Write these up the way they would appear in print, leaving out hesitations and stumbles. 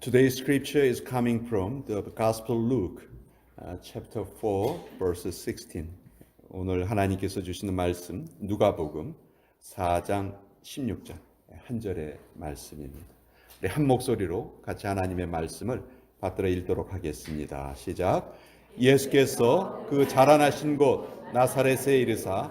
Today's scripture is coming from the Gospel Luke, chapter 4, verse 16. 오늘 하나님께서 주시는 말씀 누가복음 4장 16절 한 절의 말씀입니다. 우리 한 목소리로 같이 하나님의 말씀을 받들어 읽도록 하겠습니다. 시작. 예수께서 그 자라나신 곳 나사렛에 이르사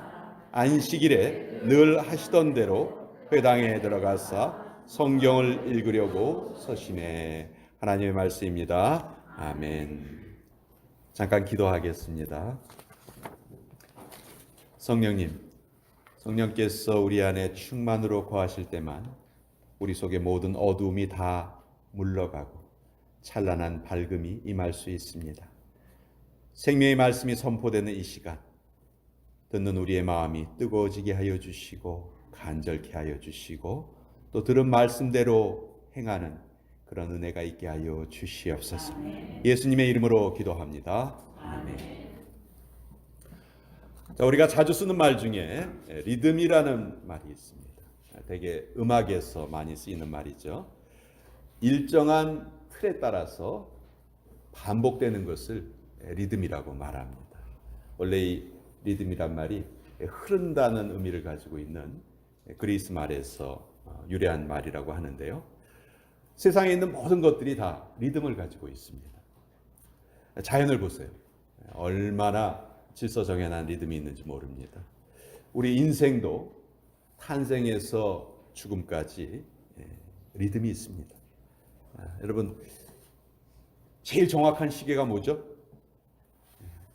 안식일에 늘 하시던 대로 회당에 들어가사 성경을 읽으려고 서심해. 하나님의 말씀입니다. 아멘. 잠깐 기도하겠습니다. 성령께서 우리 안에 충만으로 거하실 때만 우리 속의 모든 어두움이 다 물러가고 찬란한 밝음이 임할 수 있습니다. 생명의 말씀이 선포되는 이 시간, 듣는 우리의 마음이 뜨거워지게 하여 주시고 간절케 하여 주시고 또 들은 말씀대로 행하는 그런 은혜가 있게 하여 주시옵소서. 예수님의 이름으로 기도합니다. 아멘. 자, 우리가 자주 쓰는 말 중에 리듬이라는 말이 있습니다. 되게 음악에서 많이 쓰이는 말이죠. 일정한 틀에 따라서 반복되는 것을 리듬이라고 말합니다. 원래 이 리듬이란 말이 흐른다는 의미를 가지고 있는 그리스 말에서 유래한 말이라고 하는데요. 세상에 있는 모든 것들이 다 리듬을 가지고 있습니다. 자연을 보세요. 얼마나 질서정연한 리듬이 있는지 모릅니다. 우리 인생도 탄생에서 죽음까지 리듬이 있습니다. 여러분, 제일 정확한 시계가 뭐죠?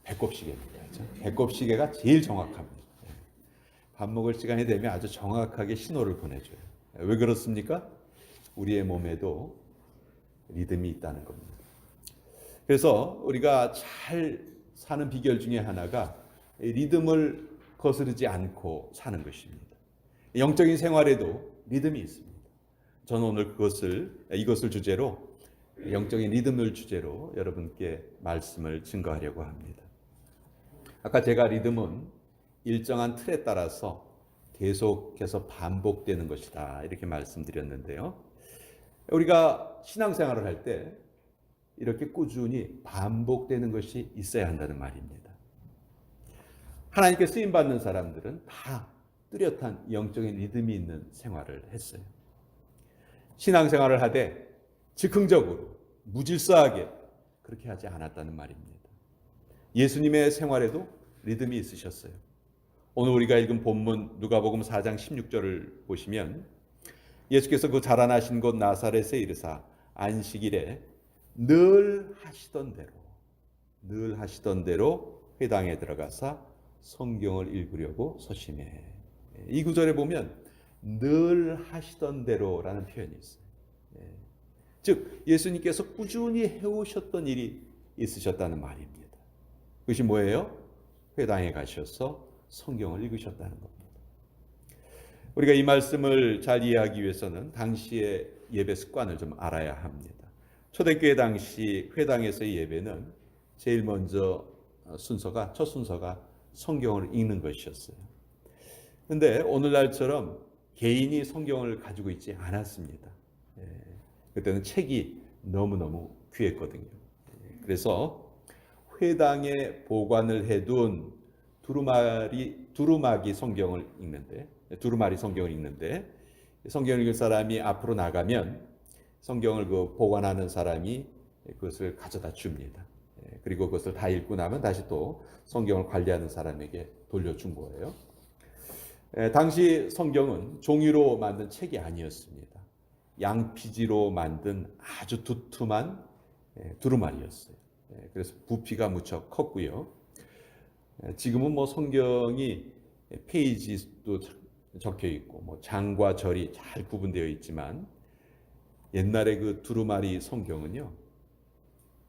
배꼽시계입니다. 그렇죠? 배꼽시계가 제일 정확합니다. 밥 먹을 시간이 되면 아주 정확하게 신호를 보내줘요. 왜 그렇습니까? 우리의 몸에도 리듬이 있다는 겁니다. 그래서 우리가 잘 사는 비결 중에 하나가 리듬을 거스르지 않고 사는 것입니다. 영적인 생활에도 리듬이 있습니다. 저는 오늘 이것을 주제로, 영적인 리듬을 주제로 여러분께 말씀을 증거하려고 합니다. 아까 제가 리듬은 일정한 틀에 따라서 계속해서 반복되는 것이다 이렇게 말씀드렸는데요. 우리가 신앙생활을 할 때 이렇게 꾸준히 반복되는 것이 있어야 한다는 말입니다. 하나님께 쓰임받는 사람들은 다 뚜렷한 영적인 리듬이 있는 생활을 했어요. 신앙생활을 하되 즉흥적으로 무질서하게 그렇게 하지 않았다는 말입니다. 예수님의 생활에도 리듬이 있으셨어요. 오늘 우리가 읽은 본문 누가복음 4장 16절을 보시면 예수께서 그 자라나신 곳 나사렛에 이르사 안식일에 늘 하시던 대로 회당에 들어가사 성경을 읽으려고 서심해. 이 구절에 보면 늘 하시던 대로라는 표현이 있어요. 즉 예수님께서 꾸준히 해오셨던 일이 있으셨다는 말입니다. 그것이 뭐예요? 회당에 가셔서 성경을 읽으셨다는 겁니다. 우리가 이 말씀을 잘 이해하기 위해서는 당시의 예배 습관을 좀 알아야 합니다. 초대교회 당시 회당에서의 예배는 제일 먼저 첫 순서가 성경을 읽는 것이었어요. 그런데 오늘날처럼 개인이 성경을 가지고 있지 않았습니다. 그때는 책이 너무너무 귀했거든요. 그래서 회당에 보관을 해둔 두루마리 성경을 읽는데 성경을 읽을 사람이 앞으로 나가면 성경을 보관하는 사람이 그것을 가져다 줍니다. 그리고 그것을 다 읽고 나면 다시 또 성경을 관리하는 사람에게 돌려준 거예요. 당시 성경은 종이로 만든 책이 아니었습니다. 양피지로 만든 아주 두툼한 두루마리였어요. 그래서 부피가 무척 컸고요. 지금은 성경이 페이지도 적혀 있고 장과 절이 잘 구분되어 있지만 옛날에 그 두루마리 성경은요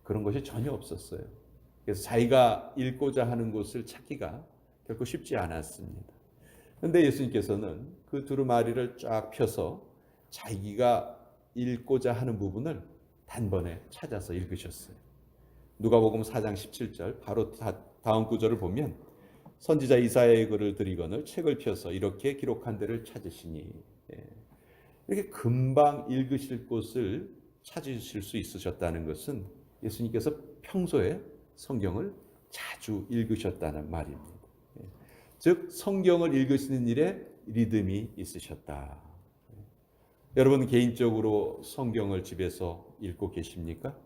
그런 것이 전혀 없었어요. 그래서 자기가 읽고자 하는 곳을 찾기가 결코 쉽지 않았습니다. 그런데 예수님께서는 그 두루마리를 쫙 펴서 자기가 읽고자 하는 부분을 단번에 찾아서 읽으셨어요. 누가복음 4장 17절 바로 다음 구절을 보면 선지자 이사야의 글을 들이거늘 책을 펴서 이렇게 기록한 데를 찾으시니 이렇게 금방 읽으실 곳을 찾으실 수 있으셨다는 것은 예수님께서 평소에 성경을 자주 읽으셨다는 말입니다. 즉 성경을 읽으시는 일에 리듬이 있으셨다. 여러분 개인적으로 성경을 집에서 읽고 계십니까?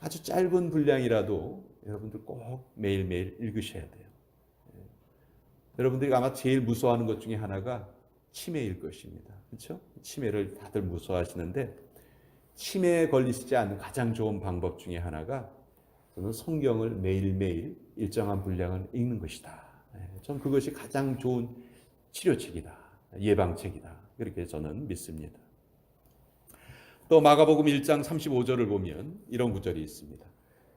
아주 짧은 분량이라도 여러분들 꼭 매일매일 읽으셔야 돼요. 여러분들이 아마 제일 무서워하는 것 중에 하나가 치매일 것입니다. 그렇죠? 치매를 다들 무서워하시는데 치매에 걸리시지 않는 가장 좋은 방법 중에 하나가 저는 성경을 매일매일 일정한 분량을 읽는 것이다. 전 그것이 가장 좋은 치료책이다. 예방책이다. 그렇게 저는 믿습니다. 또 마가복음 1장 35절을 보면 이런 구절이 있습니다.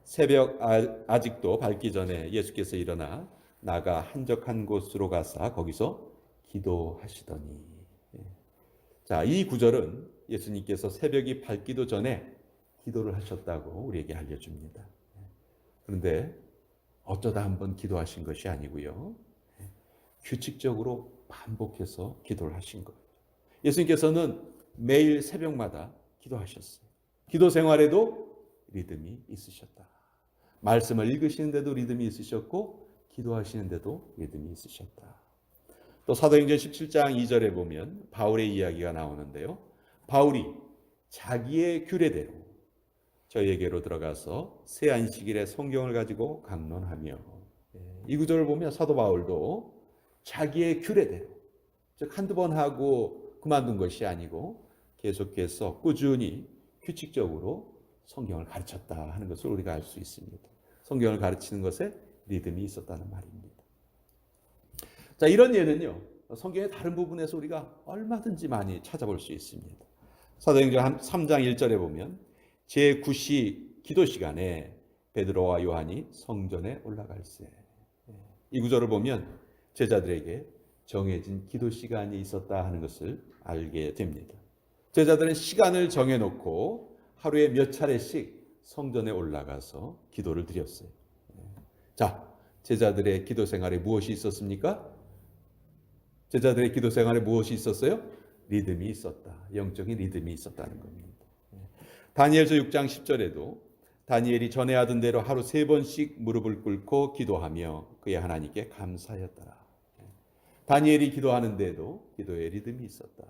새벽 아직도 밝기 전에 예수께서 일어나 나가 한적한 곳으로 가사 거기서 기도하시더니. 자, 이 구절은 예수님께서 새벽이 밝기도 전에 기도를 하셨다고 우리에게 알려줍니다. 그런데 어쩌다 한번 기도하신 것이 아니고요. 규칙적으로 반복해서 기도를 하신 거예요. 예수님께서는 매일 새벽마다 기도하셨어요. 기도 생활에도 리듬이 있으셨다. 말씀을 읽으시는데도 리듬이 있으셨고 기도하시는데도 리듬이 있으셨다. 또 사도행전 17장 2절에 보면 바울의 이야기가 나오는데요. 바울이 자기의 규례대로 저희에게로 들어가서 새 안식일에 성경을 가지고 강론하며, 이 구절을 보면 사도 바울도 자기의 규례대로, 즉 한두 번 하고 그만둔 것이 아니고 계속해서 꾸준히 규칙적으로 성경을 가르쳤다 하는 것을 우리가 알 수 있습니다. 성경을 가르치는 것에 리듬이 있었다는 말입니다. 자, 이런 예는요, 성경의 다른 부분에서 우리가 얼마든지 많이 찾아볼 수 있습니다. 사도행전 3장 1절에 보면 제9시 기도 시간에 베드로와 요한이 성전에 올라갈세. 이 구절을 보면 제자들에게 정해진 기도 시간이 있었다 하는 것을 알게 됩니다. 제자들은 시간을 정해놓고 하루에 몇 차례씩 성전에 올라가서 기도를 드렸어요. 자, 제자들의 기도 생활에 무엇이 있었습니까? 제자들의 기도 생활에 무엇이 있었어요? 리듬이 있었다. 영적인 리듬이 있었다는 겁니다. 다니엘서 6장 10절에도 다니엘이 전에 하던 대로 하루 3번씩 무릎을 꿇고 기도하며 그의 하나님께 감사하였더라. 다니엘이 기도하는데도 기도의 리듬이 있었다.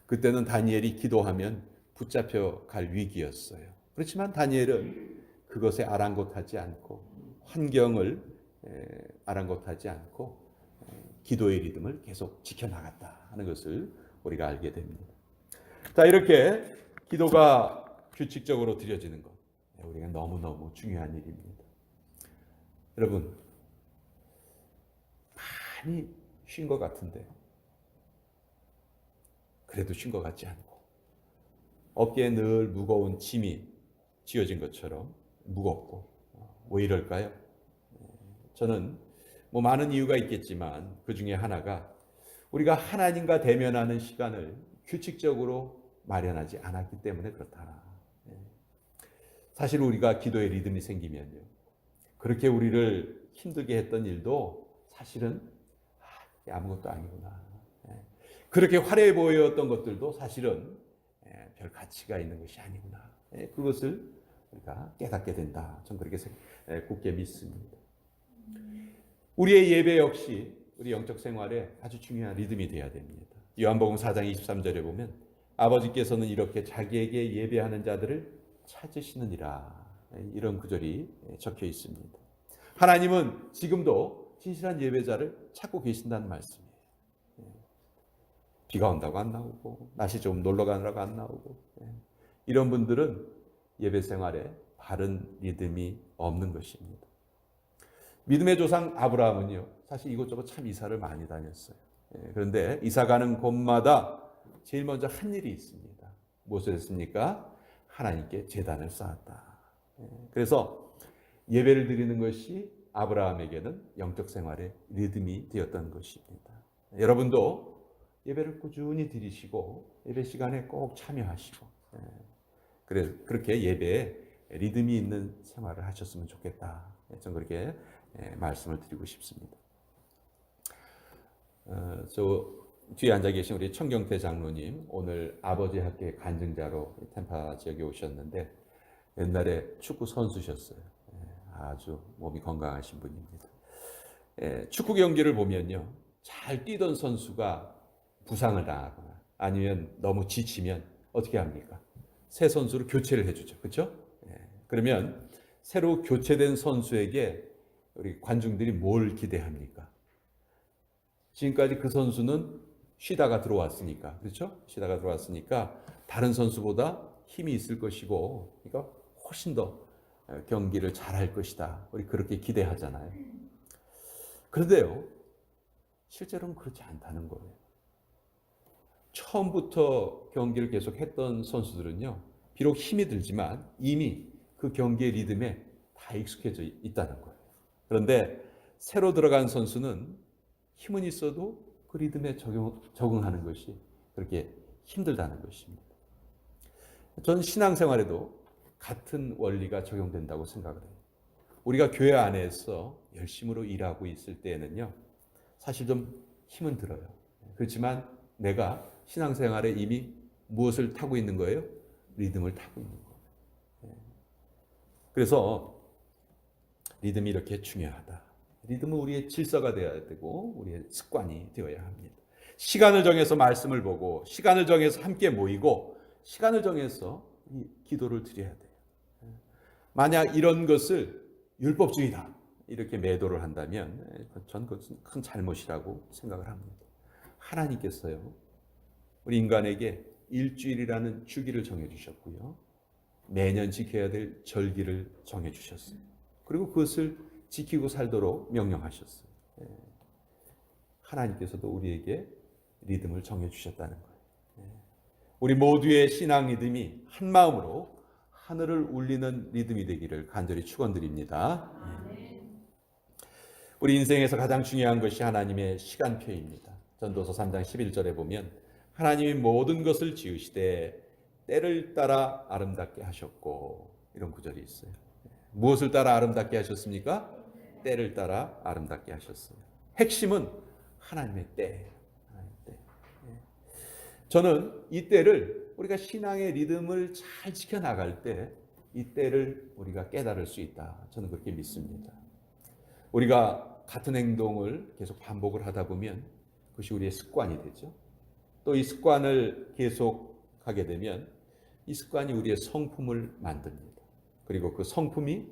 그때는 다니엘이 기도하면 붙잡혀 갈 위기였어요. 그렇지만 다니엘은 그것에 아랑곳하지 않고 환경을 아랑곳하지 않고 기도의 리듬을 계속 지켜나갔다 하는 것을 우리가 알게 됩니다. 자, 이렇게 기도가 규칙적으로 드려지는 것, 우리가 너무너무 중요한 일입니다. 여러분, 많이 쉰 것 같은데 그래도 쉰 것 같지 않고 어깨에 늘 무거운 짐이 지어진 것처럼 무겁고, 왜 이럴까요? 저는 많은 이유가 있겠지만 그 중에 하나가 우리가 하나님과 대면하는 시간을 규칙적으로 마련하지 않았기 때문에 그렇다. 사실 우리가 기도의 리듬이 생기면요, 그렇게 우리를 힘들게 했던 일도 사실은 아무것도 아니구나. 그렇게 화려해 보였던 것들도 사실은 별 가치가 있는 것이 아니구나. 그것을 우리가 깨닫게 된다. 저는 그렇게 굳게 믿습니다. 우리의 예배 역시 우리 영적 생활에 아주 중요한 리듬이 되어야 됩니다. 요한복음 4장 23절에 보면 아버지께서는 이렇게 자기에게 예배하는 자들을 찾으시느니라, 이런 구절이 적혀 있습니다. 하나님은 지금도 진실한 예배자를 찾고 계신다는 말씀이에요. 비가 온다고 안 나오고 날씨 좀 놀러 가느라고 안 나오고, 이런 분들은 예배 생활에 바른 리듬이 없는 것입니다. 믿음의 조상 아브라함은요, 사실 이곳저곳 참 이사를 많이 다녔어요. 그런데 이사 가는 곳마다 제일 먼저 한 일이 있습니다. 무엇을 했습니까? 하나님께 제단을 쌓았다. 그래서 예배를 드리는 것이 아브라함에게는 영적 생활의 리듬이 되었던 것입니다. 여러분도 예배를 꾸준히 드리시고 예배 시간에 꼭 참여하시고, 그렇게 예배에 리듬이 있는 생활을 하셨으면 좋겠다. 저는 그렇게 말씀을 드리고 싶습니다. 뒤에 앉아 계신 우리 청경태 장로님, 오늘 아버지 학교의 간증자로 템파 지역에 오셨는데 옛날에 축구 선수셨어요. 아주 몸이 건강하신 분입니다. 축구 경기를 보면요, 잘 뛰던 선수가 부상을 당하거나 아니면 너무 지치면 어떻게 합니까? 새 선수로 교체를 해주죠. 그렇죠? 그러면 새로 교체된 선수에게 우리 관중들이 뭘 기대합니까? 지금까지 그 선수는 쉬다가 들어왔으니까, 그렇죠? 쉬다가 들어왔으니까 다른 선수보다 힘이 있을 것이고, 그러니까 훨씬 더 경기를 잘할 것이다. 우리 그렇게 기대하잖아요. 그런데요, 실제로는 그렇지 않다는 거예요. 처음부터 경기를 계속했던 선수들은요, 비록 힘이 들지만 이미 그 경기의 리듬에 다 익숙해져 있다는 거예요. 그런데 새로 들어간 선수는 힘은 있어도 그 리듬에 적응하는 것이 그렇게 힘들다는 것입니다. 저는 신앙생활에도 같은 원리가 적용된다고 생각을 해요. 우리가 교회 안에서 열심으로 일하고 있을 때에는요, 사실 좀 힘은 들어요. 그렇지만 내가 신앙생활에 이미 무엇을 타고 있는 거예요? 리듬을 타고 있는 거예요. 그래서 리듬이 이렇게 중요하다. 리듬은 우리의 질서가 되어야 되고 우리의 습관이 되어야 합니다. 시간을 정해서 말씀을 보고 시간을 정해서 함께 모이고 시간을 정해서 기도를 드려야 돼요. 만약 이런 것을 율법주의다 이렇게 매도를 한다면 전 그것은 큰 잘못이라고 생각을 합니다. 하나님께서요, 우리 인간에게 일주일이라는 주기를 정해주셨고요, 매년 지켜야 될 절기를 정해주셨어요. 그리고 그것을 지키고 살도록 명령하셨어요. 하나님께서도 우리에게 리듬을 정해주셨다는 거예요. 우리 모두의 신앙 리듬이 한 마음으로 하늘을 울리는 리듬이 되기를 간절히 축원드립니다. 우리 인생에서 가장 중요한 것이 하나님의 시간표입니다. 전도서 3장 11절에 보면 하나님이 모든 것을 지으시되 때를 따라 아름답게 하셨고, 이런 구절이 있어요. 무엇을 따라 아름답게 하셨습니까? 때를 따라 아름답게 하셨어요. 핵심은 하나님의 때예요. 하나님의 때. 저는 이 때를 우리가 신앙의 리듬을 잘 지켜나갈 때 이 때를 우리가 깨달을 수 있다. 저는 그렇게 믿습니다. 우리가 같은 행동을 계속 반복을 하다 보면 그것이 우리의 습관이 되죠. 또 이 습관을 계속하게 되면 이 습관이 우리의 성품을 만듭니다. 그리고 그 성품이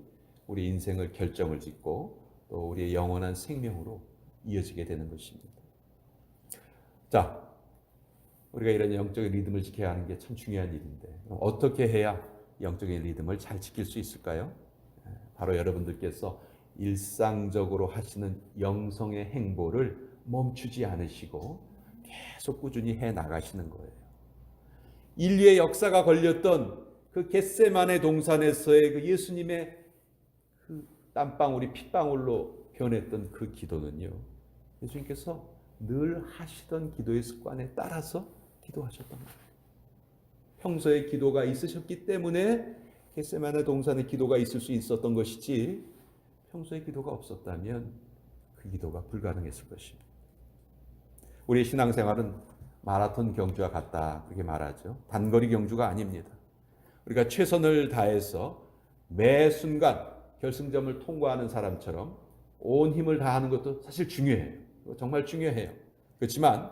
우리 인생을 결정을 짓고 또 우리의 영원한 생명으로 이어지게 되는 것입니다. 자, 우리가 이런 영적인 리듬을 지켜야 하는 게 참 중요한 일인데 어떻게 해야 영적인 리듬을 잘 지킬 수 있을까요? 바로 여러분들께서 일상적으로 하시는 영성의 행보를 멈추지 않으시고 계속 꾸준히 해 나가시는 거예요. 인류의 역사가 걸렸던 그 겟세마네 동산에서의 그 예수님의 그 땀방울이 핏방울로 변했던 그 기도는요, 예수님께서 늘 하시던 기도의 습관에 따라서 기도하셨던 거예요. 평소에 기도가 있으셨기 때문에 겟세마네 동산의 기도가 있을 수 있었던 것이지, 평소에 기도가 없었다면 그 기도가 불가능했을 것입니다. 우리의 신앙생활은 마라톤 경주와 같다, 그렇게 말하죠. 단거리 경주가 아닙니다. 우리가 최선을 다해서 매 순간 결승점을 통과하는 사람처럼 온 힘을 다하는 것도 사실 중요해요. 정말 중요해요. 그렇지만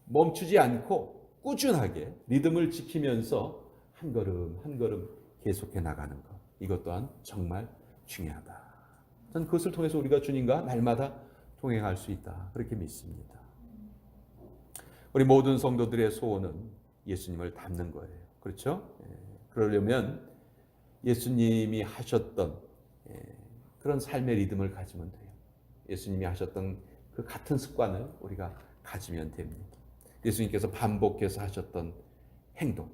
멈추지 않고 꾸준하게 리듬을 지키면서 한 걸음 한 걸음 계속해 나가는 것, 이것 또한 정말 중요하다. 저는 그것을 통해서 우리가 주님과 날마다 동행할 수 있다, 그렇게 믿습니다. 우리 모든 성도들의 소원은 예수님을 닮는 거예요. 그렇죠? 그러려면 예수님이 하셨던 그런 삶의 리듬을 가지면 돼요. 예수님이 하셨던 그 같은 습관을 우리가 가지면 됩니다. 예수님께서 반복해서 하셨던 행동,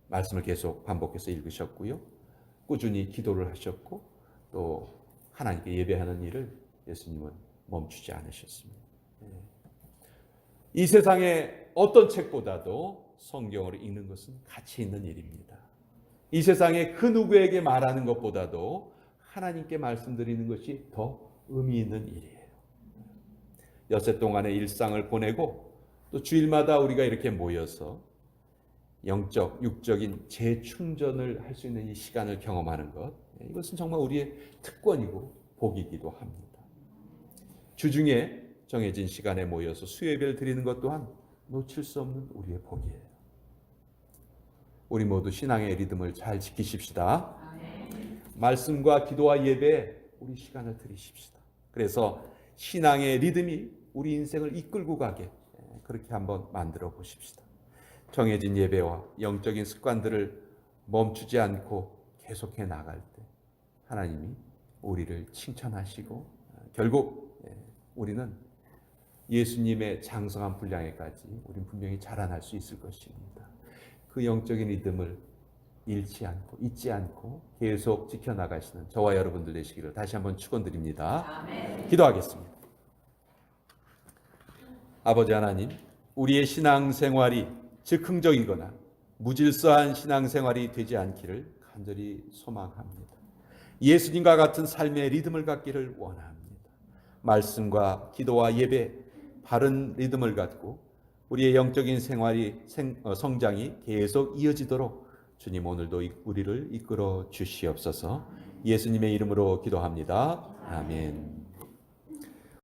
말씀을 계속 반복해서 읽으셨고요, 꾸준히 기도를 하셨고, 또 하나님께 예배하는 일을 예수님은 멈추지 않으셨습니다. 이 세상의 어떤 책보다도 성경을 읽는 것은 가치 있는 일입니다. 이 세상의 그 누구에게 말하는 것보다도 하나님께 말씀드리는 것이 더 의미 있는 일이에요. 엿새 동안의 일상을 보내고 또 주일마다 우리가 이렇게 모여서 영적, 육적인 재충전을 할 수 있는 이 시간을 경험하는 것, 이것은 정말 우리의 특권이고 복이기도 합니다. 주중에 정해진 시간에 모여서 수요예배를 드리는 것 또한 놓칠 수 없는 우리의 복이에요. 우리 모두 신앙의 리듬을 잘 지키십시다. 말씀과 기도와 예배에 우리 시간을 들이십시다. 그래서 신앙의 리듬이 우리 인생을 이끌고 가게 그렇게 한번 만들어 보십시다. 정해진 예배와 영적인 습관들을 멈추지 않고 계속해 나갈 때 하나님이 우리를 칭찬하시고 결국 우리는 예수님의 장성한 분량에까지 우린 분명히 자라날 수 있을 것입니다. 그 영적인 리듬을 잃지 않고 잊지 않고 계속 지켜나가시는 저와 여러분들 되시기를 다시 한번 축원드립니다. 아멘. 기도하겠습니다. 아버지 하나님, 우리의 신앙생활이 즉흥적이거나 무질서한 신앙생활이 되지 않기를 간절히 소망합니다. 예수님과 같은 삶의 리듬을 갖기를 원합니다. 말씀과 기도와 예배, 바른 리듬을 갖고 우리의 영적인 생활이 성장이 계속 이어지도록 주님 오늘도 우리를 이끌어 주시옵소서. 예수님의 이름으로 기도합니다. 아멘.